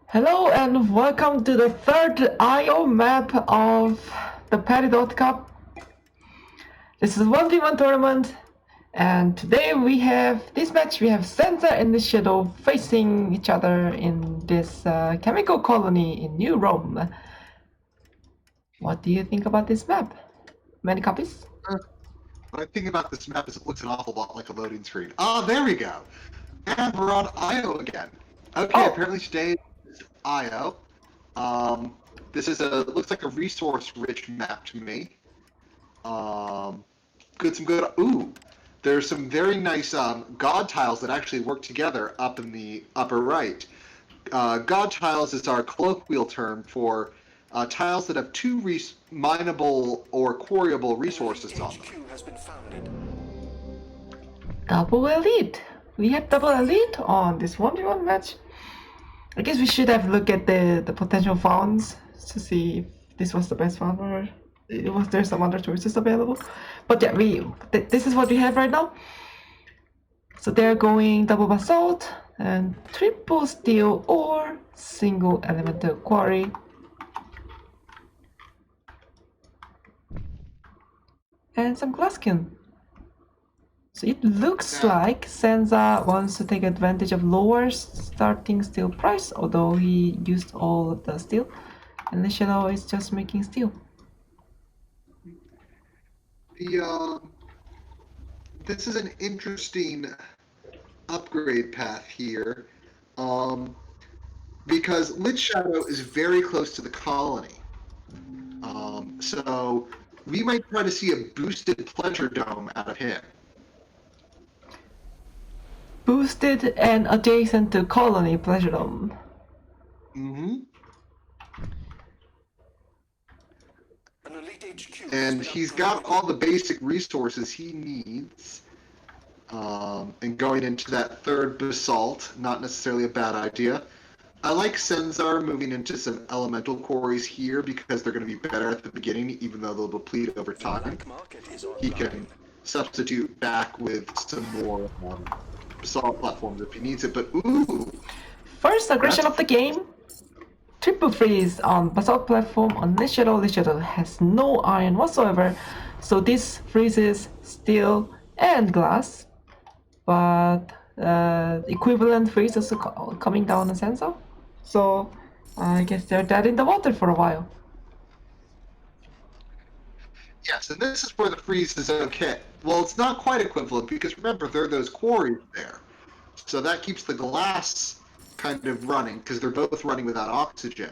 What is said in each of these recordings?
Hello and welcome to the third IO map of the Peridot Cup. This is a 1v1 tournament, and today we have this match. We have Senzar and Lytzhadow facing each other in this chemical colony in New Rome. What do you think about this map? Many copies? What I think about this map is it looks an awful lot like a loading screen. Ah, there we go. And we're on IO again. Okay, Oh. apparently today is IO. This is looks like a resource-rich map to me. Ooh, there's some very nice god tiles that actually work together up in the upper right. God tiles is our colloquial term for tiles that have two mineable or quarryable resources on them. Double elite. We have double elite on this 1v1 match. I guess we should have looked at the potential funds to see if this was the best fund or was there some other choices available. But yeah, this is what we have right now. So they're going double basalt and triple steel or single elemental quarry. And some glasskin. So it looks like Senzar wants to take advantage of lower starting steel price, although he used all of the steel, and Lytzhadow is just making steel. This is an interesting upgrade path here, because Lytzhadow is very close to the colony. So we might try to see a boosted pleasure dome out of him. Boosted and adjacent to colony pleasure dome. And he's got all the basic resources he needs. And going into that third basalt, not necessarily a bad idea. I like Senzar moving into some elemental quarries here because they're going to be better at the beginning, even though they'll deplete over time. He can substitute back with some more basalt platforms if he needs it, but ooh! First aggression of the game. Triple freeze on basalt platform on Lytzhadow. Lytzhadow has no iron whatsoever, so this freezes steel and glass. But equivalent freeze is coming down on Senzar. So I guess they're dead in the water for a while. Yes, and this is where the freeze is okay. Well, it's not quite equivalent because remember, there are those quarries there. So that keeps the glass kind of running because they're both running without oxygen.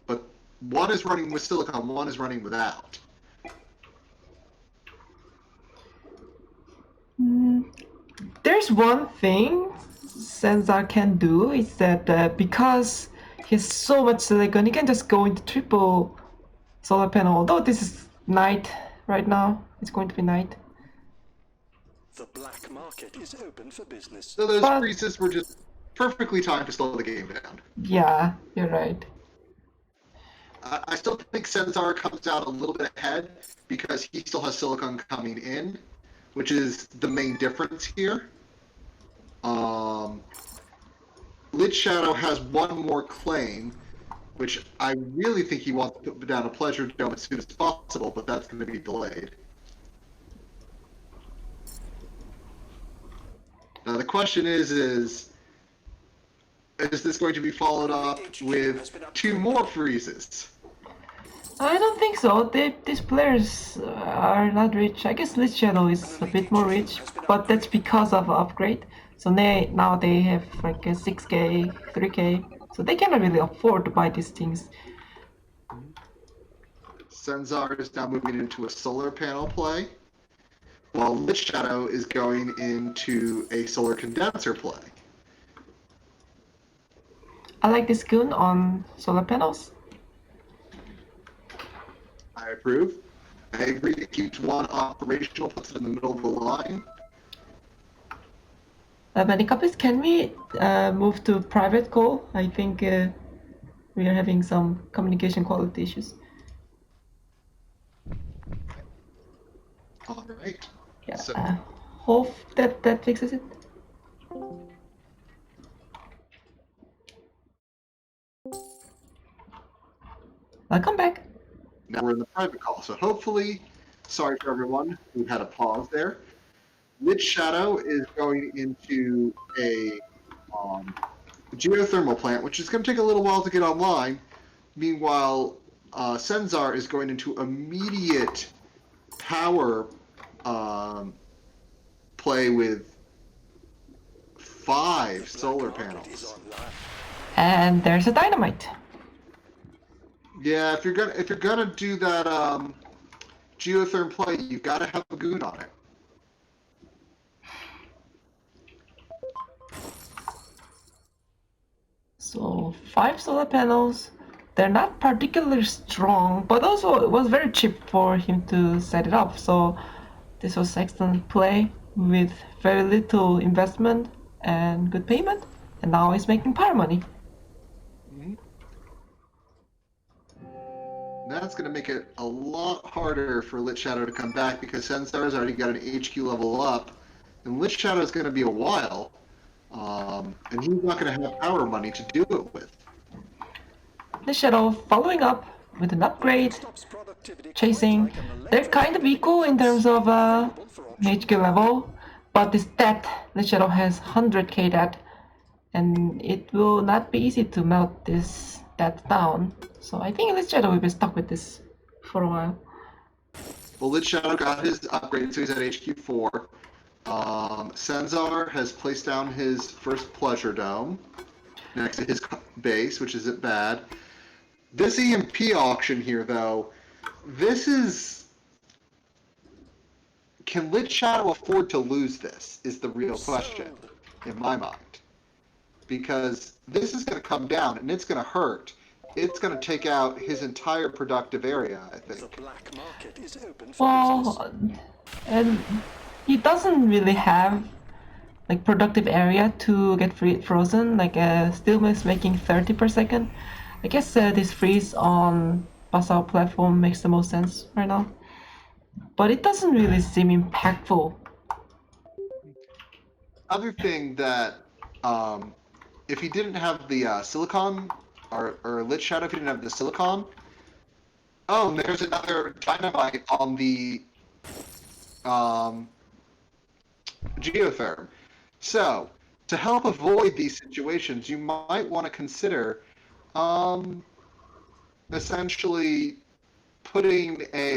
But one is running with silicon, one is running without. There's one thing Senzar can do is that because he has so much silicon, he can just go into triple solar panel. Although this is night right now, it's going to be night. The black market is open for business. So those freezes were just perfectly timed to slow the game down. Yeah, you're right. I still think Senzar comes out a little bit ahead because he still has silicon coming in, which is the main difference here. Lytzhadow has one more claim, which I really think he wants to put down a pleasure dome as soon as possible, but that's going to be delayed. Now the question is this going to be followed up with two more freezes? I don't think so. These players are not rich. I guess Lytzhadow is a bit more rich, but that's because of upgrade. So now they have like a 6k, 3k, so they cannot really afford to buy these things. Senzar is now moving into a solar panel play, while Lytzhadow is going into a solar condenser play. I like this goon on solar panels. I approve. I agree it keeps one operational, puts it in the middle of the line. ManyCopies, can we move to private call? I think we are having some communication quality issues. All right. Yeah, so. Hope that fixes it. Welcome back. Now we're in the private call. So hopefully, sorry for everyone who had a pause there. Lytzhadow is going into a geothermal plant, which is going to take a little while to get online. Meanwhile, Senzar is going into immediate power play with 5 solar panels. And there's a dynamite. Yeah, if you're gonna do that geotherm play, you've got to have a goon on it. So 5 solar panels. They're not particularly strong, but also it was very cheap for him to set it up. So this was excellent play with very little investment and good payment. And now he's making power money. That's going to make it a lot harder for Lytzhadow to come back because Senzar's already got an HQ level up, and Lytzhadow is going to be a while, and he's not going to have power money to do it with. Lytzhadow following up with an upgrade, chasing. They're kind of equal in terms of HQ level, but this debt, Lytzhadow has 100k debt, and it will not be easy to melt this debt down. So I think Lytzhadow will be stuck with this for a while. Well, Lytzhadow got his upgrade, so he's at HQ 4. Senzar has placed down his first pleasure dome next to his base, which isn't bad. This EMP auction here, though, this is... Can Lytzhadow afford to lose this, is the real question, in my mind. Because this is going to come down, and it's going to hurt. It's going to take out his entire productive area, I think. The black market is open for business. Well, and he doesn't really have like productive area to get frozen. Like steel is making 30 per second. I guess this freeze on Basal platform makes the most sense right now. But it doesn't really seem impactful. Other thing that, if he didn't have the silicon, or Lytzhadow, if he didn't have the silicon, oh, and there's another dynamite on the geotherm. So, to help avoid these situations, you might want to consider essentially putting a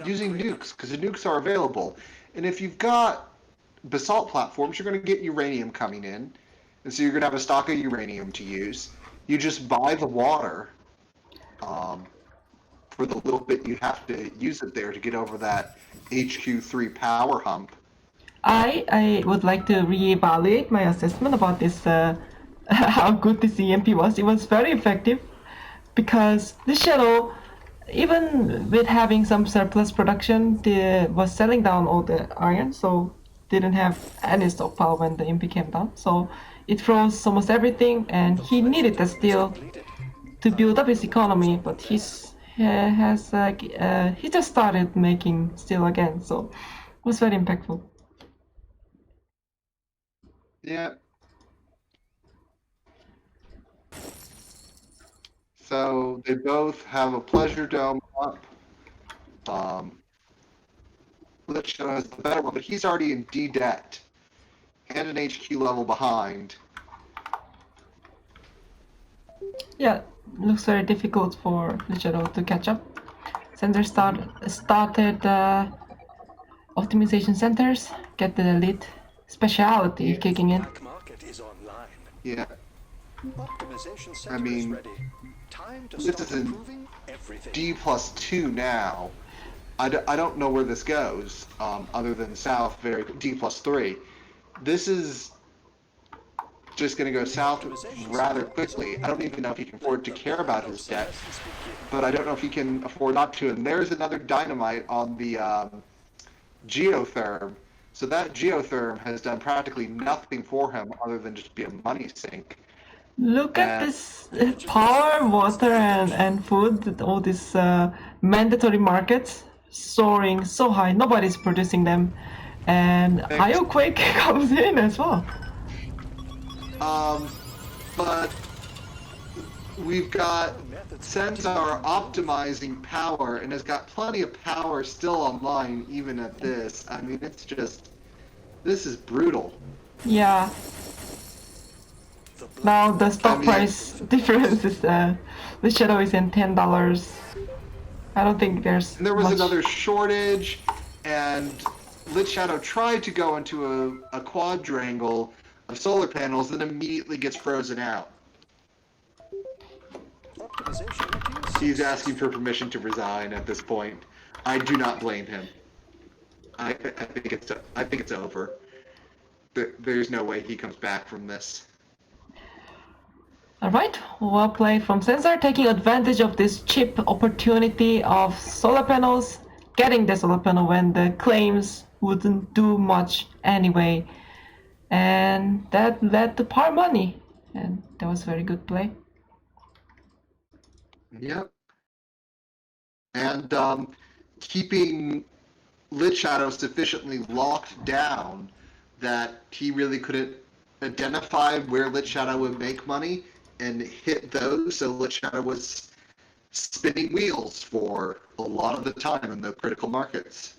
using nukes, because the nukes are available. And if you've got basalt platforms, you're going to get uranium coming in, and so you're going to have a stock of uranium to use. You just buy the water for the little bit you have to use it there to get over that HQ3 power hump. I would like to reevaluate my assessment about this, how good this EMP was. It was very effective because this shadow, even with having some surplus production, was selling down all the iron, so didn't have any stockpile when the EMP came down. So it froze almost everything, and he needed the steel to build up his economy, but he just started making steel again, so it was very impactful. Yeah. So they both have a pleasure dome up. Lytzhadow has the better one, but he's already in D debt and an HQ level behind. Yeah, looks very difficult for Lytzhadow to catch up. Senzar started optimization centers, get the elite specialty kicking in. Black market is online. Yeah. Optimization center I mean, is ready. Time to this start is in improving everything. D+2 now. I don't know where this goes, other than south, D+3. This is just going to go south rather quickly. I don't even know if he can afford to care about his debt, but I don't know if he can afford not to. And there's another dynamite on the geotherm. So that geotherm has done practically nothing for him other than just be a money sink. Look at this power, water, and food, all these mandatory markets soaring so high. Nobody's producing them. And Ioquake comes in as well. But we've got Senzar optimizing power and has got plenty of power still online even at this. I mean, it's just, this is brutal. Yeah. Now the stock mean- price difference is the shadow is in $10. I don't think there's And there was much. another shortage, and Lytzhadow tried to go into a quadrangle of solar panels and immediately gets frozen out. Optimization reduced. He's asking for permission to resign at this point. I do not blame him. I think it's over. There's no way he comes back from this. Alright, well played from Senzar, taking advantage of this cheap opportunity of solar panels, getting the solar panel when the claims wouldn't do much anyway. And that led to par money. And that was very good play. Yep. And keeping Lytzhadow sufficiently locked down that he really couldn't identify where Lytzhadow would make money and hit those, so Lytzhadow was spinning wheels for a lot of the time in the critical markets.